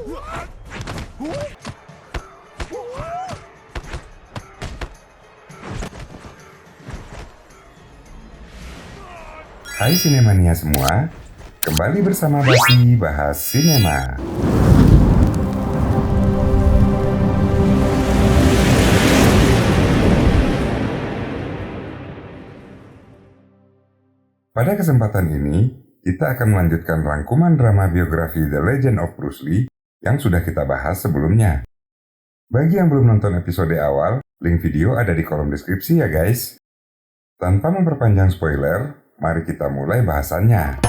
Hai Sinemania semua, kembali bersama Basi Bahas Sinema. Pada kesempatan ini, kita akan melanjutkan rangkuman drama biografi The Legend of Bruce Lee yang sudah kita bahas sebelumnya. Bagi yang belum nonton episode awal, link video ada di kolom deskripsi ya guys. Tanpa memperpanjang spoiler, mari kita mulai bahasannya.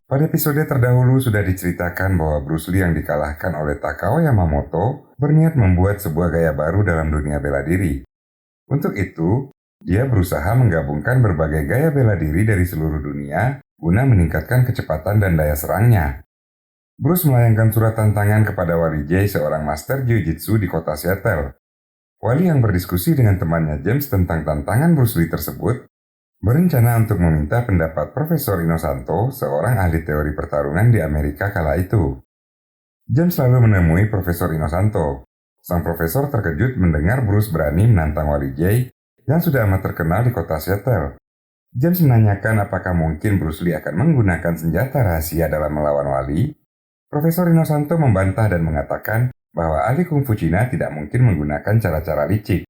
Pada episode terdahulu sudah diceritakan bahwa Bruce Lee yang dikalahkan oleh Takao Yamamoto berniat membuat sebuah gaya baru dalam dunia bela diri. Untuk itu, dia berusaha menggabungkan berbagai gaya bela diri dari seluruh dunia guna meningkatkan kecepatan dan daya serangnya. Bruce melayangkan surat tantangan kepada Wally Jay, seorang master jiu-jitsu di kota Seattle. Wally yang berdiskusi dengan temannya James tentang tantangan Bruce Lee tersebut, berencana untuk meminta pendapat Profesor Inosanto, seorang ahli teori pertarungan di Amerika kala itu. James lalu menemui Profesor Inosanto. Sang profesor terkejut mendengar Bruce berani menantang Wally Jay yang sudah amat terkenal di kota Seattle. James menanyakan apakah mungkin Bruce Lee akan menggunakan senjata rahasia dalam melawan Wally. Profesor Inosanto membantah dan mengatakan bahwa ahli kungfu Cina tidak mungkin menggunakan cara-cara licik.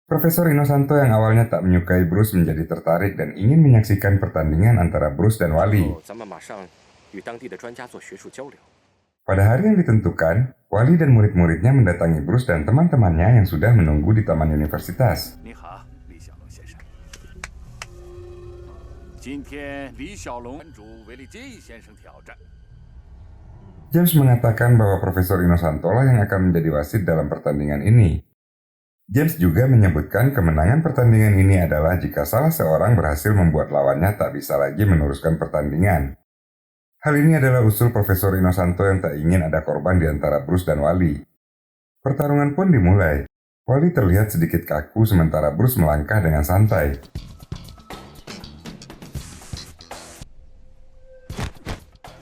Profesor Inosanto yang awalnya tak menyukai Bruce menjadi tertarik dan ingin menyaksikan pertandingan antara Bruce dan Wally. Pada hari yang ditentukan, Wally dan murid-muridnya mendatangi Bruce dan teman-temannya yang sudah menunggu di taman universitas. James mengatakan bahwa Profesor Inosanto lah yang akan menjadi wasit dalam pertandingan ini. James juga menyebutkan kemenangan pertandingan ini adalah jika salah seorang berhasil membuat lawannya tak bisa lagi meneruskan pertandingan. Hal ini adalah usul Profesor Inosanto yang tak ingin ada korban di antara Bruce dan Wally. Pertarungan pun dimulai. Wally terlihat sedikit kaku sementara Bruce melangkah dengan santai.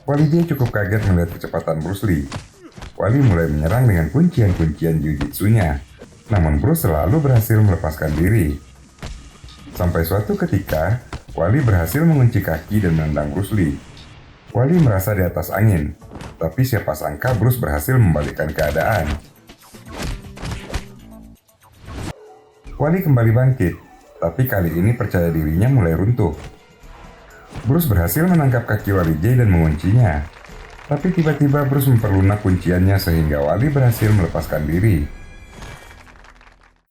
Wally Jay cukup kaget melihat kecepatan Bruce Lee. Wally mulai menyerang dengan kuncian-kuncian jiu-jitsunya, namun Bruce selalu berhasil melepaskan diri. Sampai suatu ketika, Wally berhasil mengunci kaki dan menendang Bruce Lee. Wally merasa di atas angin, tapi siapa sangka Bruce berhasil membalikkan keadaan. Wally kembali bangkit, tapi kali ini percaya dirinya mulai runtuh. Bruce berhasil menangkap kaki Wally Jay dan menguncinya. Tapi tiba-tiba Bruce memperlunak kunciannya sehingga Wally berhasil melepaskan diri.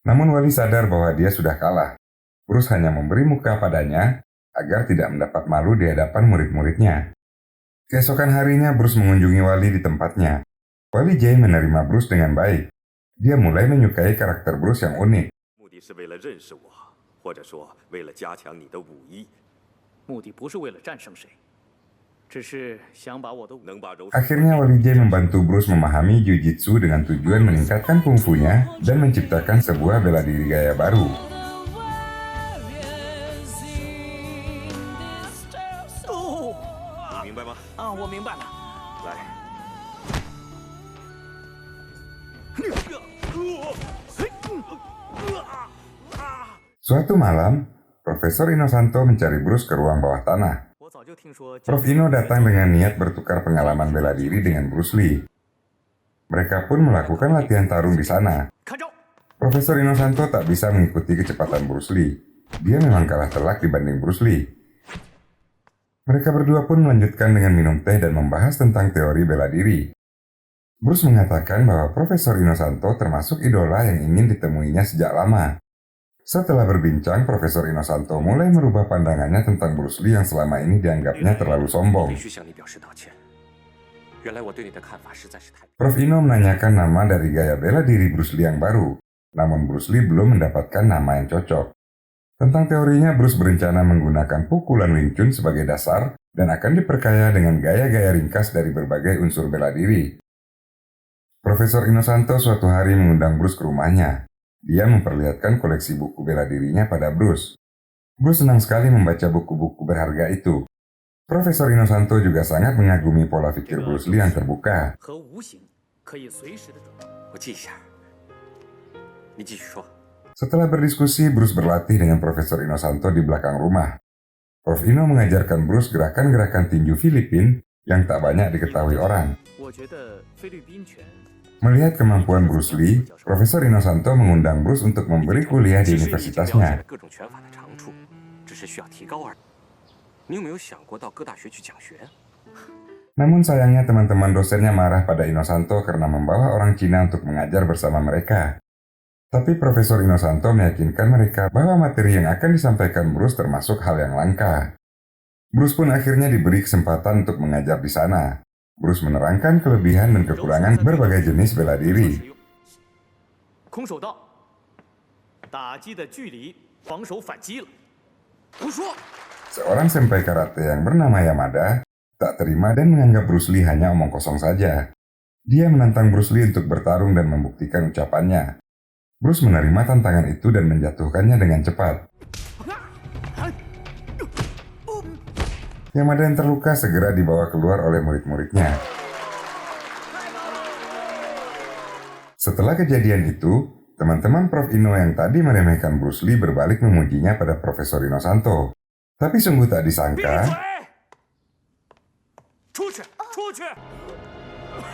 Namun Wally sadar bahwa dia sudah kalah. Bruce hanya memberi muka padanya agar tidak mendapat malu di hadapan murid-muridnya. Keesokan harinya Bruce mengunjungi Wally di tempatnya. Wally Jay menerima Bruce dengan baik. Dia mulai menyukai karakter Bruce yang unik. Akhirnya Wally Jay membantu Bruce memahami jiu-jitsu dengan tujuan meningkatkan kungfunya dan menciptakan sebuah bela diri gaya baru. Suatu malam, Profesor Inosanto mencari Bruce ke ruang bawah tanah. Prof Ino datang dengan niat bertukar pengalaman bela diri dengan Bruce Lee. Mereka pun melakukan latihan tarung di sana. Profesor Inosanto tak bisa mengikuti kecepatan Bruce Lee. Dia memang kalah telak dibanding Bruce Lee. Mereka berdua pun melanjutkan dengan minum teh dan membahas tentang teori bela diri. Bruce mengatakan bahwa Profesor Inosanto termasuk idola yang ingin ditemuinya sejak lama. Setelah berbincang, Profesor Inosanto mulai merubah pandangannya tentang Bruce Lee yang selama ini dianggapnya terlalu sombong. Prof Ino menanyakan nama dari gaya bela diri Bruce Lee yang baru, namun Bruce Lee belum mendapatkan nama yang cocok. Tentang teorinya, Bruce berencana menggunakan pukulan Wing Chun sebagai dasar dan akan diperkaya dengan gaya-gaya ringkas dari berbagai unsur bela diri. Profesor Inosanto suatu hari mengundang Bruce ke rumahnya. Dia memperlihatkan koleksi buku bela dirinya pada Bruce. Bruce senang sekali membaca buku-buku berharga itu. Profesor Inosanto juga sangat mengagumi pola pikir Bruce Lee yang terbuka. 和无形可以随时的得到。我记一下。你继续说。 Setelah berdiskusi, Bruce berlatih dengan Profesor Inosanto di belakang rumah. Prof Ino mengajarkan Bruce gerakan-gerakan tinju Filipin yang tak banyak diketahui orang. 我觉得菲律宾拳 Melihat kemampuan Bruce Lee, Profesor Inosanto mengundang Bruce untuk memberi kuliah di 其实你已经了解了 universitasnya. 各种拳法的长处，只是需要提高而已。你有没有想过到各大学去讲学？ Namun sayangnya teman-teman dosennya marah pada Inosanto karena membawa orang Cina untuk mengajar bersama mereka. Tapi Profesor Inosanto meyakinkan mereka bahwa materi yang akan disampaikan Bruce termasuk hal yang langka. Bruce pun akhirnya diberi kesempatan untuk mengajar di sana. Bruce menerangkan kelebihan dan kekurangan berbagai jenis bela 使 diri. 用空手道，打击的距离，防守反击了。胡说！ Seorang senpai karate yang bernama Yamada tak terima dan menganggap Bruce Lee hanya omong kosong saja. Dia menantang Bruce Lee untuk bertarung dan membuktikan ucapannya. Bruce menerima tantangan itu dan menjatuhkannya dengan cepat. Yamada yang terluka segera dibawa keluar oleh murid-muridnya. Setelah kejadian itu, teman-teman Prof Ino yang tadi meremehkan Bruce Lee berbalik memujinya pada Profesor Inosanto. Tapi sungguh tak 闭 disangka, 嘴！出去！出去！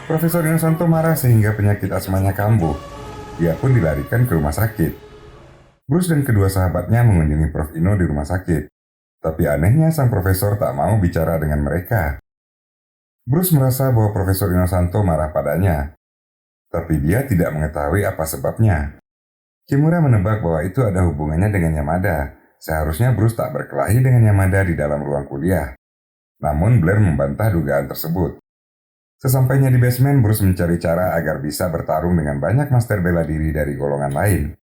Profesor Inosanto marah sehingga penyakit asmanya kambuh. Dia pun dilarikan ke rumah sakit. Bruce dan kedua sahabatnya mengunjungi Prof Ino di rumah sakit. Tapi anehnya sang profesor tak mau bicara dengan mereka. Bruce merasa bahwa Profesor Inosanto marah padanya. Tapi dia tidak mengetahui apa sebabnya. Kimura menebak bahwa itu ada hubungannya dengan Yamada. Seharusnya Bruce tak berkelahi dengan Yamada di dalam ruang kuliah. Namun Blair membantah dugaan tersebut. Sesampainya di basement, Bruce mencari cara agar bisa bertarung dengan banyak master bela diri dari golongan lain.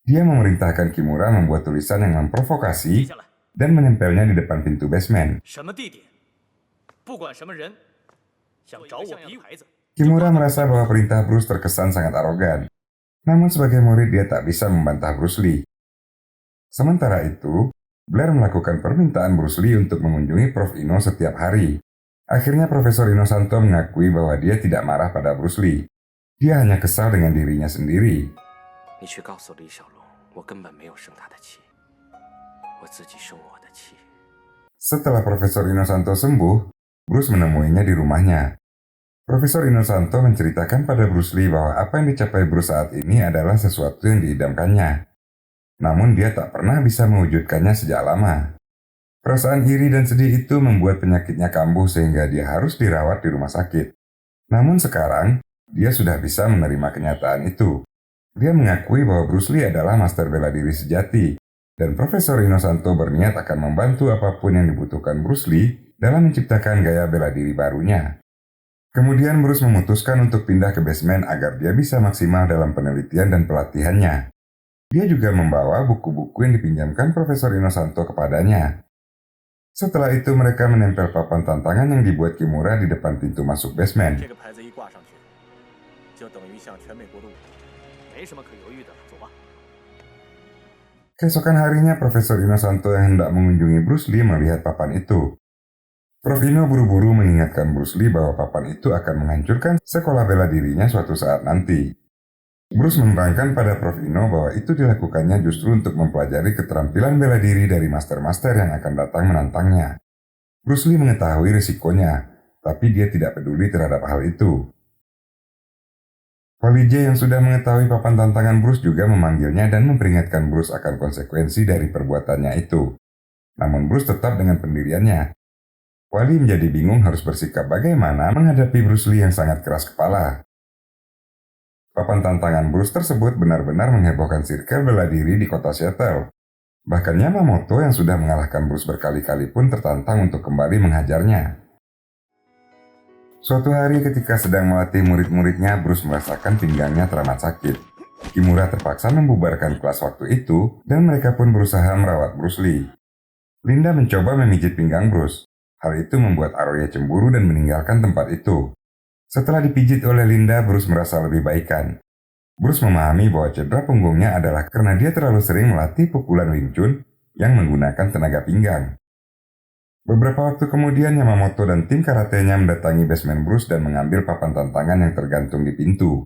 Dia memerintahkan Kimura membuat tulisan yang 记 memprovokasi 下来， dan menempelnya di depan pintu basement. 什么地点，不管什么人，想找我比武牌子， Kimura merasa bahwa perintah Bruce terkesan sangat arogan. Namun sebagai murid dia tak bisa membantah Bruce Lee. Sementara itu, Blair melakukan permintaan Bruce Lee untuk mengunjungi Prof Ino setiap hari. Akhirnya Profesor Inosanto mengakui bahwa dia tidak marah pada Bruce Lee. Dia hanya kesal dengan dirinya sendiri. 你去告诉李小龙，我根本没有生他的气，我自己生我的气。 Setelah Profesor Inosanto sembuh, Bruce menemuinya di rumahnya. Profesor Inosanto menceritakan pada Bruce Lee bahwa apa yang dicapai Bruce saat ini adalah sesuatu yang diidamkannya. Namun dia tak pernah bisa mewujudkannya sejak lama. Perasaan iri dan sedih itu membuat penyakitnya kambuh sehingga dia harus dirawat di rumah sakit. Namun sekarang, dia sudah bisa menerima kenyataan itu. Dia mengakui bahwa Bruce Lee adalah master bela diri sejati, dan Profesor Inosanto berniat akan membantu apapun yang dibutuhkan Bruce Lee dalam menciptakan gaya bela diri barunya. Kemudian Bruce memutuskan untuk pindah ke basement agar dia bisa maksimal dalam penelitian dan pelatihannya. Dia juga membawa buku-buku yang dipinjamkan Profesor Inosanto kepadanya. Setelah itu mereka menempel papan tantangan yang dibuat Kimura di depan pintu masuk basement. 这个牌子一挂上去，就等于向全美国的武，没什么可犹豫的，走吧。 Keesokan harinya Profesor Inosanto yang hendak mengunjungi Bruce Lee melihat papan itu. Prof Ino buru-buru mengingatkan Bruce Lee bahwa papan itu akan menghancurkan sekolah bela dirinya suatu saat nanti. Bruce menerangkan pada Prof Ino bahwa itu dilakukannya justru untuk mempelajari keterampilan bela diri dari master-master yang akan datang menantangnya. Bruce Lee mengetahui risikonya, tapi dia tidak peduli terhadap hal itu. Wali J yang sudah mengetahui papan tantangan Bruce juga memanggilnya dan memperingatkan Bruce akan konsekuensi dari perbuatannya itu. Namun Bruce tetap dengan pendiriannya. Wali menjadi bingung harus bersikap bagaimana menghadapi Bruce Lee yang sangat keras kepala. Papan tantangan Bruce tersebut benar-benar menghebohkan sirkel bela diri di kota Seattle. Bahkan Yamamoto yang sudah mengalahkan Bruce berkali-kali pun tertantang untuk kembali menghajarnya. Suatu hari ketika sedang melatih murid-muridnya, Bruce merasakan pinggangnya teramat sakit. Kimura terpaksa membubarkan kelas waktu itu, dan mereka pun berusaha merawat Bruce Lee. Linda mencoba memijit pinggang Bruce. Hal itu membuat Aroya cemburu dan meninggalkan tempat itu. Setelah dipijit oleh Linda, Bruce merasa lebih baikan. Bruce memahami bahwa cedera punggungnya adalah karena dia terlalu sering melatih pukulan Wing Chun yang menggunakan tenaga pinggang. Beberapa waktu kemudian Yamamoto dan tim karatenya mendatangi basement Bruce dan mengambil papan tantangan yang tergantung di pintu.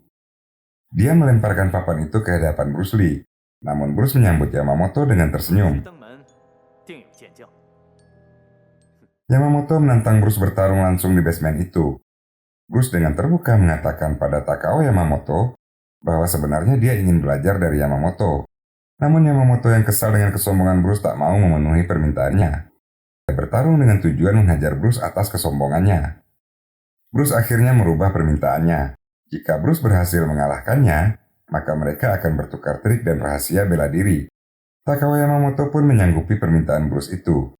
Dia melemparkan papan itu ke hadapan Bruce Lee, namun Bruce menyambut Yamamoto dengan tersenyum. 登门定有见教。 Yamamoto menantang Bruce bertarung langsung di basement itu. Bruce dengan terbuka mengatakan pada Takao Yamamoto bahwa sebenarnya dia ingin belajar dari Yamamoto. Namun Yamamoto yang kesal dengan kesombongan Bruce tak mau memenuhi permintaannya. Dia bertarung dengan tujuan menghajar Bruce atas kesombongannya. Bruce akhirnya merubah permintaannya. Jika Bruce berhasil mengalahkannya, maka mereka akan bertukar trik dan rahasia bela diri. Takao Yamamoto pun menyanggupi permintaan Bruce itu.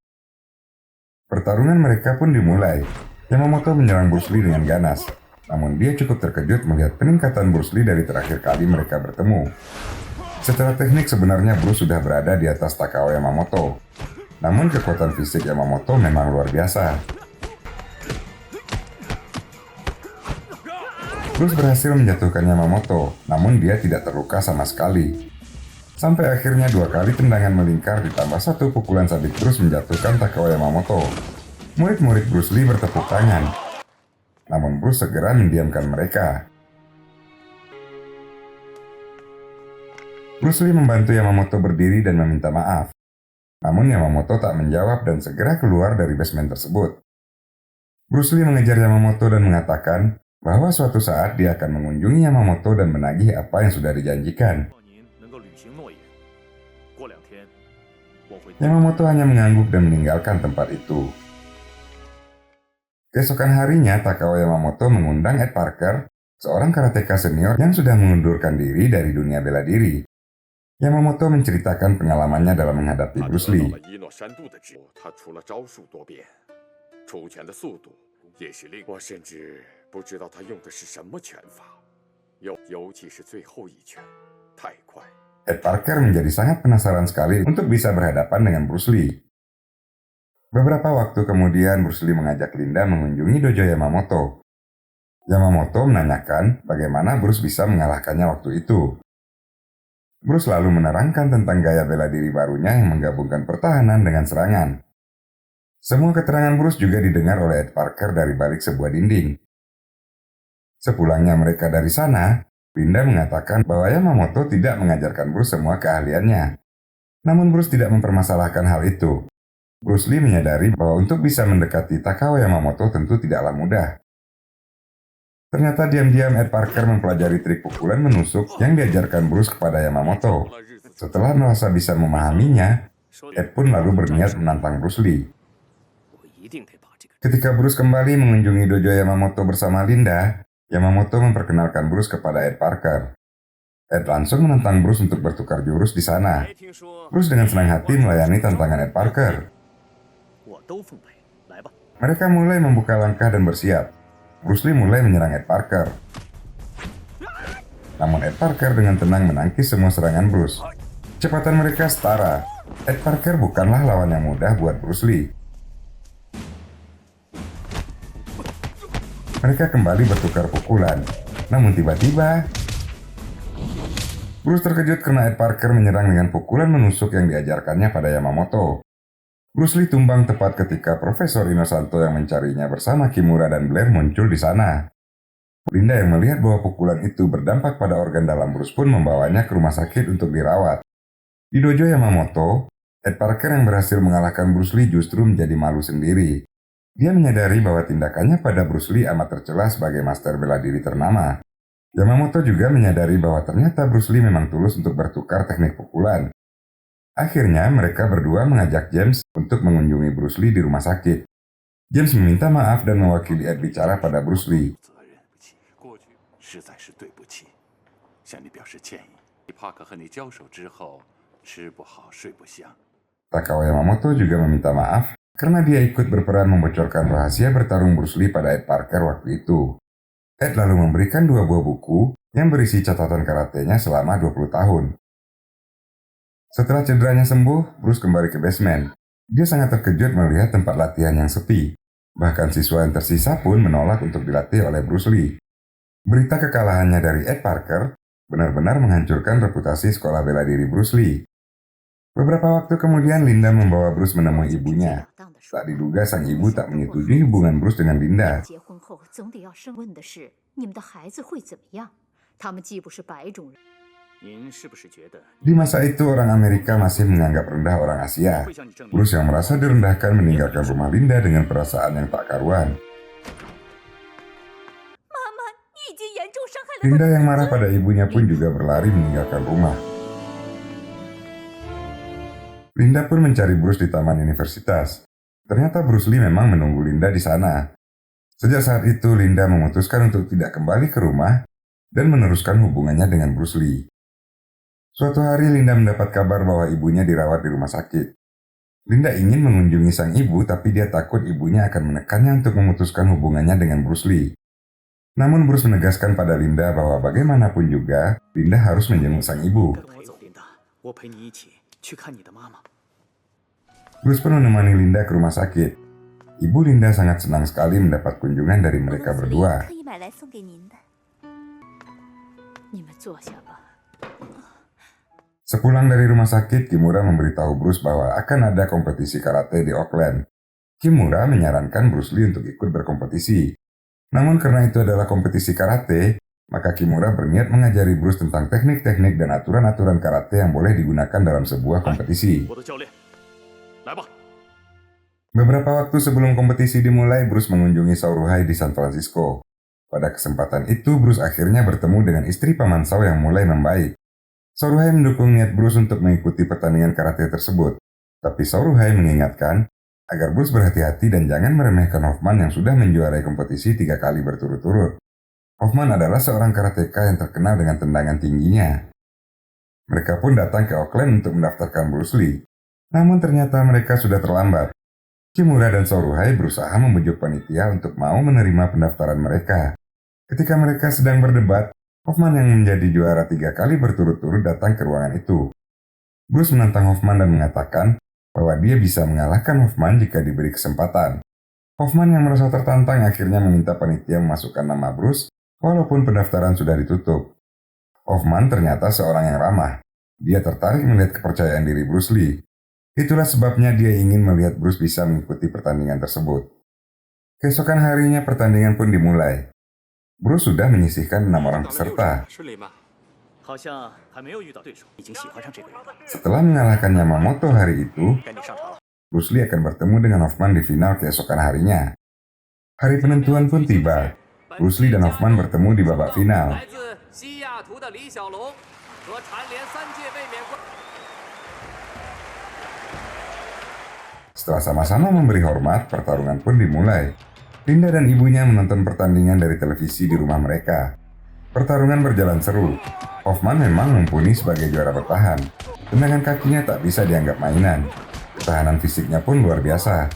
Pertarungan mereka pun dimulai. Yamamoto menyerang Bruce Lee dengan ganas. Namun dia cukup terkejut melihat peningkatan Bruce Lee dari terakhir kali mereka bertemu. Secara teknik sebenarnya Bruce sudah berada di atas Takao Yamamoto. Namun kekuatan fisik Yamamoto memang luar biasa. Bruce berhasil menjatuhkan Yamamoto, namun dia tidak terluka sama sekali. Sampai akhirnya 2 kali tendangan melingkar ditambah 1 pukulan sabit Bruce menjatuhkan Takao Yamamoto. Murid-murid Bruce Lee bertepuk tangan. Namun Bruce segera mendiamkan mereka. Bruce Lee membantu Yamamoto berdiri dan meminta maaf. Namun Yamamoto tak menjawab dan segera keluar dari basement tersebut. Bruce Lee mengejar Yamamoto dan mengatakan bahwa suatu saat dia akan mengunjungi Yamamoto dan menagih apa yang sudah dijanjikan. 望您能够履行诺言。过2天，我会。 Yamamoto hanya mengangguk dan meninggalkan tempat itu. Keesokan harinya, Takao Yamamoto mengundang Ed Parker, seorang karateka senior yang sudah mengundurkan diri dari dunia bela diri. Yamamoto menceritakan pengalamannya dalam menghadapi 他 Bruce 得到 Lee. 了伊诺山度的指物，他除了招数多变，出拳的速度也是令我甚至不知道他用的是什么拳法，尤其是最后一拳，太快。 Ed Parker menjadi sangat penasaran sekali untuk bisa berhadapan dengan Bruce Lee. Beberapa waktu kemudian Bruce Lee mengajak Linda mengunjungi dojo Yamamoto. Yamamoto menanyakan bagaimana Bruce bisa mengalahkannya waktu itu. Bruce lalu menerangkan tentang gaya bela diri barunya yang menggabungkan pertahanan dengan serangan. Semua keterangan Bruce juga didengar oleh Ed Parker dari balik sebuah dinding. Sepulangnya mereka dari sana, Linda mengatakan bahwa Yamamoto tidak mengajarkan Bruce semua keahliannya. Namun Bruce tidak mempermasalahkan hal itu. Bruce Lee menyadari bahwa untuk bisa mendekati Takao Yamamoto tentu tidaklah mudah. Ternyata diam-diam Ed Parker mempelajari trik pukulan menusuk yang diajarkan Bruce kepada Yamamoto. Setelah merasa bisa memahaminya, Ed pun lalu berniat menantang Bruce Lee. 我一定得把这个 Ketika Bruce kembali mengunjungi dojo Yamamoto bersama Linda, Yamamoto memperkenalkan Bruce kepada Ed Parker. Ed langsung menantang Bruce untuk bertukar jurus di sana. 没听说 Bruce dengan senang hati melayani tantangan Ed Parker. 我都奉陪，来吧。 Mereka mulai membuka langkah dan bersiap. Bruce Lee mulai menyerang Ed Parker. Namun Ed Parker dengan tenang menangkis semua serangan Bruce. Kecepatan mereka setara. Ed Parker bukanlah lawan yang mudah buat Bruce Lee. Mereka kembali bertukar pukulan. Namun tiba-tiba, Bruce terkejut karena Ed Parker menyerang dengan pukulan menusuk yang diajarkannya pada Yamamoto. Bruce Lee tumbang tepat ketika Profesor Inosanto yang mencarinya bersama Kimura dan Blair muncul di sana. Linda yang melihat bahwa pukulan itu berdampak pada organ dalam Bruce pun membawanya ke rumah sakit untuk dirawat. Di dojo Yamamoto, Ed Parker yang berhasil mengalahkan Bruce Lee justru menjadi malu sendiri. Dia menyadari bahwa tindakannya pada Bruce Lee amat tercela sebagai master bela diri ternama. Yamamoto juga menyadari bahwa ternyata Bruce Lee memang tulus untuk bertukar teknik pukulan. Akhirnya mereka berdua mengajak James untuk mengunjungi Bruce Lee di rumah sakit. James meminta maaf dan mewakili Ed bicara pada Bruce Lee. 责任不起，过去实在是对不起，向你表示歉意。帕克和你交手之后，吃不好睡不香。 Takao Yamamoto juga meminta maaf karena dia ikut berperan membocorkan rahasia bertarung Bruce Lee pada Ed Parker waktu itu. Ed lalu memberikan 2 buah buku yang berisi catatan karatenya selama 20 tahun. Setelah cederanya sembuh, Bruce kembali ke basement. Dia sangat terkejut melihat tempat latihan yang sepi. Bahkan siswa yang tersisa pun menolak untuk dilatih oleh Bruce Lee. Berita kekalahannya dari Ed Parker benar-benar menghancurkan reputasi sekolah bela diri Bruce Lee. Beberapa waktu kemudian Linda membawa Bruce menemui ibunya. Tak diduga sang ibu tak menyetujui hubungan Bruce dengan Linda. 结婚后总得要生，问的是你们的孩子会怎么样？他们既不是白种人。 您是不是觉得 Di masa itu orang Amerika masih menganggap rendah orang Asia. 会向你证明？ Bruce yang merasa direndahkan meninggalkan rumah Linda dengan perasaan yang tak karuan. 妈妈，你已经严重伤害了。 Linda yang marah pada ibunya pun juga berlari meninggalkan rumah. Linda pun mencari Bruce di taman universitas. Ternyata Bruce Lee memang menunggu Linda di sana. Sejak saat itu, Linda memutuskan untuk tidak kembali ke rumah dan meneruskan hubungannya dengan Bruce Lee. Suatu hari Linda mendapat kabar bahwa ibunya dirawat di rumah sakit. Linda ingin mengunjungi sang ibu, tapi dia takut ibunya akan menekannya untuk memutuskan hubungannya dengan Bruce Lee. Namun Bruce menegaskan pada Linda bahwa bagaimanapun juga, Linda harus menjenguk sang ibu. 跟我走，琳达，我陪你一起去看你的妈妈。 Bruce pun menemani Linda ke rumah sakit. Ibu Linda sangat senang sekali mendapat kunjungan dari mereka berdua. 可以买来送给您的。你们坐下吧。 Sepulang dari rumah sakit, Kimura memberitahu Bruce bahwa akan ada kompetisi karate di Auckland. Kimura menyarankan Bruce Lee untuk ikut berkompetisi. Namun karena itu adalah kompetisi karate, maka Kimura berniat mengajari Bruce tentang teknik-teknik dan aturan-aturan karate yang boleh digunakan dalam sebuah kompetisi. 我的教练，来吧。 Beberapa waktu sebelum kompetisi dimulai, Bruce mengunjungi Sauruhai di San Francisco. Pada kesempatan itu, Bruce akhirnya bertemu dengan istri Paman Sao yang mulai membaik. Sauruhai mendukung niat Bruce untuk mengikuti pertandingan karate tersebut. Tapi Sauruhai mengingatkan agar Bruce berhati-hati dan jangan meremehkan Hoffman yang sudah menjuarai kompetisi 3 kali berturut-turut. Hoffman adalah seorang karateka yang terkenal dengan tendangan tingginya. Mereka pun datang ke Auckland untuk mendaftarkan Bruce Lee. Namun ternyata mereka sudah terlambat. Kimura dan Sauruhai berusaha membujuk panitia untuk mau menerima pendaftaran mereka. Ketika mereka sedang berdebat, Hoffman yang menjadi juara 3 kali berturut-turut datang ke ruangan itu. Bruce menantang Hoffman dan mengatakan bahwa dia bisa mengalahkan Hoffman jika diberi kesempatan. Hoffman yang merasa tertantang akhirnya meminta panitia memasukkan nama Bruce walaupun pendaftaran sudah ditutup. Hoffman ternyata seorang yang ramah. Dia tertarik melihat kepercayaan diri Bruce Lee. Itulah sebabnya dia ingin melihat Bruce bisa mengikuti pertandingan tersebut. Keesokan harinya pertandingan pun dimulai. Bruce sudah menyisihkan 6 orang peserta. 顺利吗？ 好像还没有遇到对手，已经喜欢上这个人了。 Setelah mengalahkan Yamamoto hari itu, 该你上场了。 Bruce Lee akan bertemu dengan Hoffman di final keesokan harinya. Hari penentuan pun tiba. Bruce Lee dan Hoffman bertemu di babak final. 来自西雅图的李小龙和蝉联3届卫冕冠。 Setelah sama-sama memberi hormat, pertarungan pun dimulai. Linda dan ibunya menonton pertandingan dari televisi di rumah mereka. Pertarungan berjalan seru. Hoffman memang mumpuni sebagai juara bertahan. Tendangan kakinya tak bisa dianggap mainan. Ketahanan fisiknya pun luar biasa.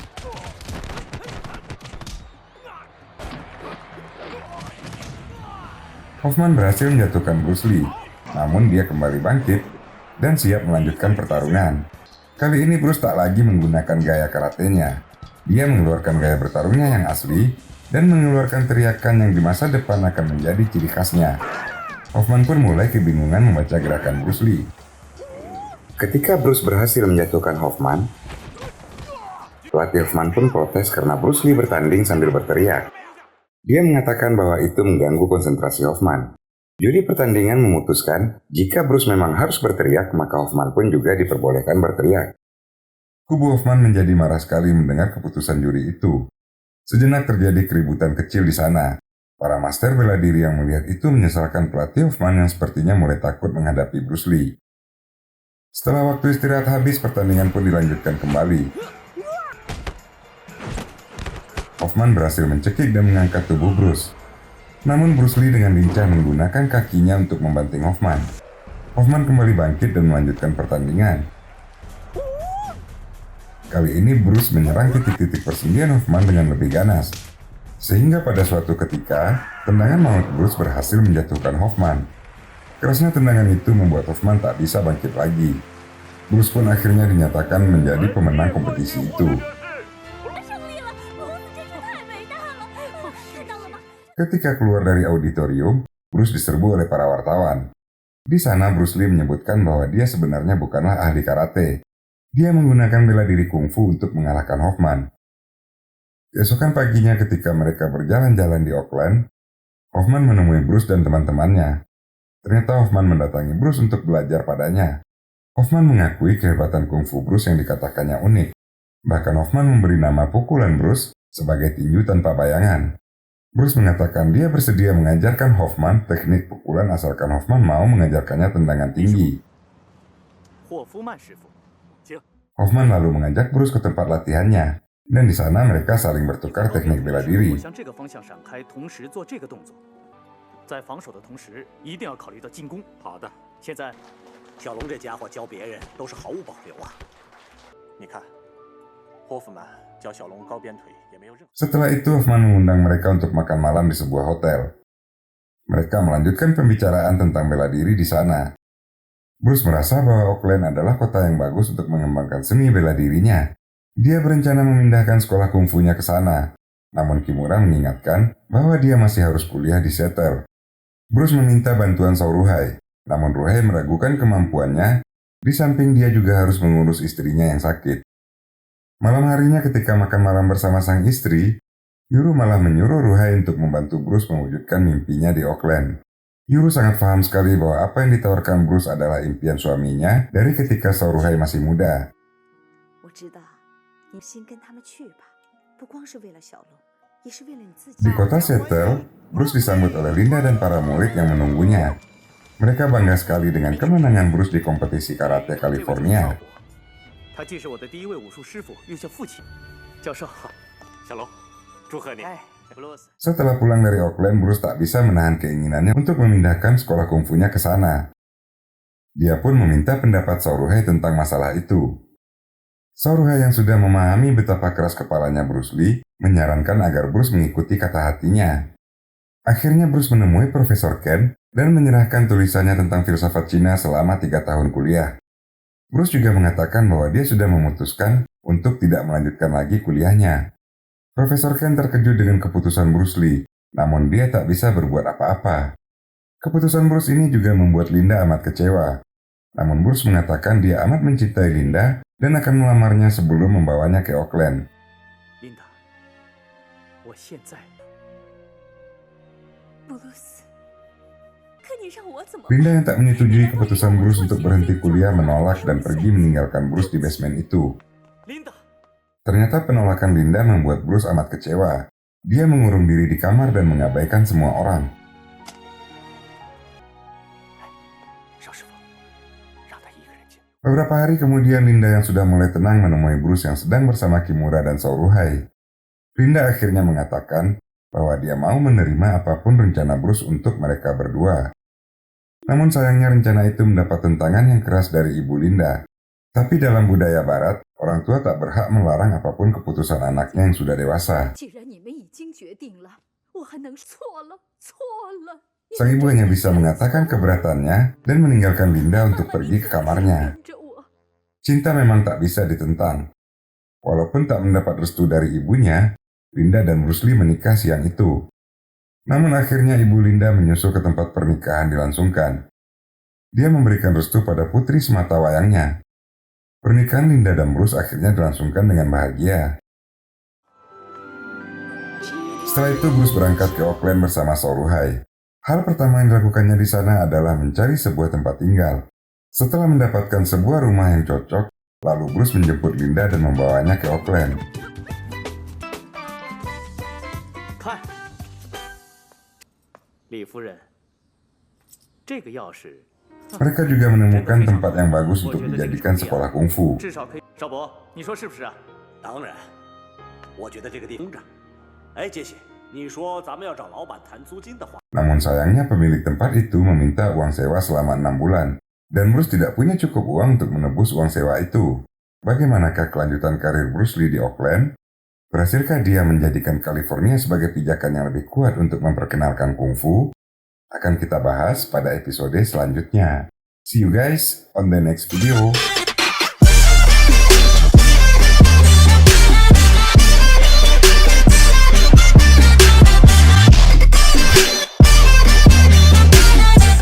Hoffman berhasil menjatuhkan Bruce Lee, namun dia kembali bangkit dan siap melanjutkan pertarungan. Kali ini Bruce tak lagi menggunakan gaya karatenya. Dia mengeluarkan gaya bertarungnya yang asli dan mengeluarkan teriakan yang di masa depan akan menjadi ciri khasnya. Hoffman pun mulai kebingungan membaca gerakan Bruce Lee. Ketika Bruce berhasil menjatuhkan Hoffman, pelatih Hoffman pun protes karena Bruce Lee bertanding sambil berteriak. Dia mengatakan bahwa itu mengganggu konsentrasi Hoffman. Juri pertandingan memutuskan jika Bruce memang harus berteriak, maka Hoffman pun juga diperbolehkan berteriak. Kubu Hoffman menjadi marah sekali mendengar keputusan juri itu. Sejenak terjadi keributan kecil di sana. Para master bela diri yang melihat itu menyesalkan pelatih Hoffman yang sepertinya mulai takut menghadapi Bruce Lee. Setelah waktu istirahat habis, pertandingan pun dilanjutkan kembali. Hoffman berhasil mencekik dan mengangkat tubuh Bruce. Namun Bruce Lee dengan lincah menggunakan kakinya untuk membanting Hoffman. Hoffman kembali bangkit dan melanjutkan pertandingan. Kali ini Bruce menyerang titik-titik persendian Hoffman dengan lebih ganas. Sehingga pada suatu ketika, tendangan maut Bruce berhasil menjatuhkan Hoffman. Kerasnya tendangan itu membuat Hoffman tak bisa bangkit lagi. Bruce pun akhirnya dinyatakan menjadi pemenang kompetisi itu. Ketika keluar dari auditorium, Bruce diserbu oleh para wartawan. Di sana Bruce Lee menyebutkan bahwa dia sebenarnya bukanlah ahli karate. Dia menggunakan bela diri kungfu untuk mengalahkan Hoffman. Keesokan paginya ketika mereka berjalan-jalan di Auckland, Hoffman menemui Bruce dan teman-temannya. Ternyata Hoffman mendatangi Bruce untuk belajar padanya. Hoffman mengakui kehebatan kungfu Bruce yang dikatakannya unik. Bahkan Hoffman memberi nama pukulan Bruce sebagai tinju tanpa bayangan. Bruce mengatakan dia bersedia mengajarkan Hoffman teknik pukulan asalkan Hoffman mau mengajarkannya tendangan tinggi. Hoffman lalu mengajak Bruce ke tempat latihannya, dan di sana mereka saling bertukar teknik bela diri. 在防守的同时，一定要考虑到进攻。好的，现在，小龙这家伙教别人都是毫无保留啊！你看，霍夫曼教小龙高鞭腿也没有任何。 Setelah itu Hoffman mengundang mereka untuk makan malam di sebuah hotel. Mereka melanjutkan pembicaraan tentang bela diri di sana. Bruce merasa bahwa Auckland adalah kota yang bagus untuk mengembangkan seni bela dirinya. Dia berencana memindahkan sekolah kungfunya ke sana. Namun Kimura mengingatkan bahwa dia masih harus kuliah di Seattle. Bruce meminta bantuan Sauruhai, namun Ruhai meragukan kemampuannya, di samping dia juga harus mengurus istrinya yang sakit. Malam harinya ketika makan malam bersama sang istri, Yuru malah menyuruh Ruhai untuk membantu Bruce mewujudkan mimpinya di Auckland. Yuru sangat paham sekali bahwa apa yang ditawarkan Bruce adalah impian suaminya dari ketika Sauruhai masih muda. Di kota Seattle, Bruce disambut oleh Linda dan para murid yang menunggunya. Mereka bangga sekali dengan kemenangan Bruce di kompetisi karate California. Setelah pulang dari Auckland, Bruce tak bisa menahan keinginannya untuk memindahkan sekolah kungfunya ke sana. Dia pun meminta pendapat Sauruhai tentang masalah itu. Sauruhai yang sudah memahami betapa keras kepalanya Bruce Lee, menyarankan agar Bruce mengikuti kata hatinya. Akhirnya Bruce menemui Profesor Ken dan menyerahkan tulisannya tentang filsafat Cina selama 3 tahun kuliah. Bruce juga mengatakan bahwa dia sudah memutuskan untuk tidak melanjutkan lagi kuliahnya. Profesor Ken terkejut dengan keputusan Bruce Lee, namun dia tak bisa berbuat apa-apa. Keputusan Bruce ini juga membuat Linda amat kecewa. Namun Bruce mengatakan dia amat mencintai Linda dan akan melamarnya sebelum membawanya ke Auckland. Linda, Linda yang tak menyetujui keputusan Bruce untuk berhenti kuliah menolak dan pergi meninggalkan Bruce di basement itu. Ternyata penolakan Linda membuat Bruce amat kecewa. Dia mengurung diri di kamar dan mengabaikan semua orang. Beberapa hari kemudian Linda yang sudah mulai tenang menemui Bruce yang sedang bersama Kimura dan Sauruhai. Linda akhirnya mengatakan bahwa dia mau menerima apapun rencana Bruce untuk mereka berdua. Namun sayangnya rencana itu mendapat tentangan yang keras dari ibu Linda. Tapi dalam budaya barat, orang tua tak berhak melarang apapun keputusan anaknya yang sudah dewasa. Sang ibu hanya bisa mengatakan keberatannya dan meninggalkan Linda untuk pergi ke kamarnya. Cinta memang tak bisa ditentang. Walaupun tak mendapat restu dari ibunya, Linda dan Bruce Lee menikah siang itu. Namun akhirnya ibu Linda menyusul ke tempat pernikahan dilangsungkan. Dia memberikan restu pada putri semata wayangnya. Pernikahan Linda dan Bruce akhirnya dilangsungkan dengan bahagia. Setelah itu Bruce berangkat ke Auckland bersama Sauruhai. Hal pertama yang dilakukannya di sana adalah mencari sebuah tempat tinggal. Setelah mendapatkan sebuah rumah yang cocok, lalu Bruce menjemput Linda dan membawanya ke Auckland. Mereka juga menemukan tempat yang bagus untuk dijadikan sekolah kungfu. Namun sayangnya pemilik tempat itu meminta uang sewa selama 6 bulan. Dan Bruce tidak punya cukup uang untuk menebus uang sewa itu. Bagaimanakah kelanjutan karir Bruce Lee di Auckland? Berhasilkah dia menjadikan California sebagai pijakan yang lebih kuat untuk memperkenalkan kungfu? Akan kita bahas pada episode selanjutnya. See you guys on the next video.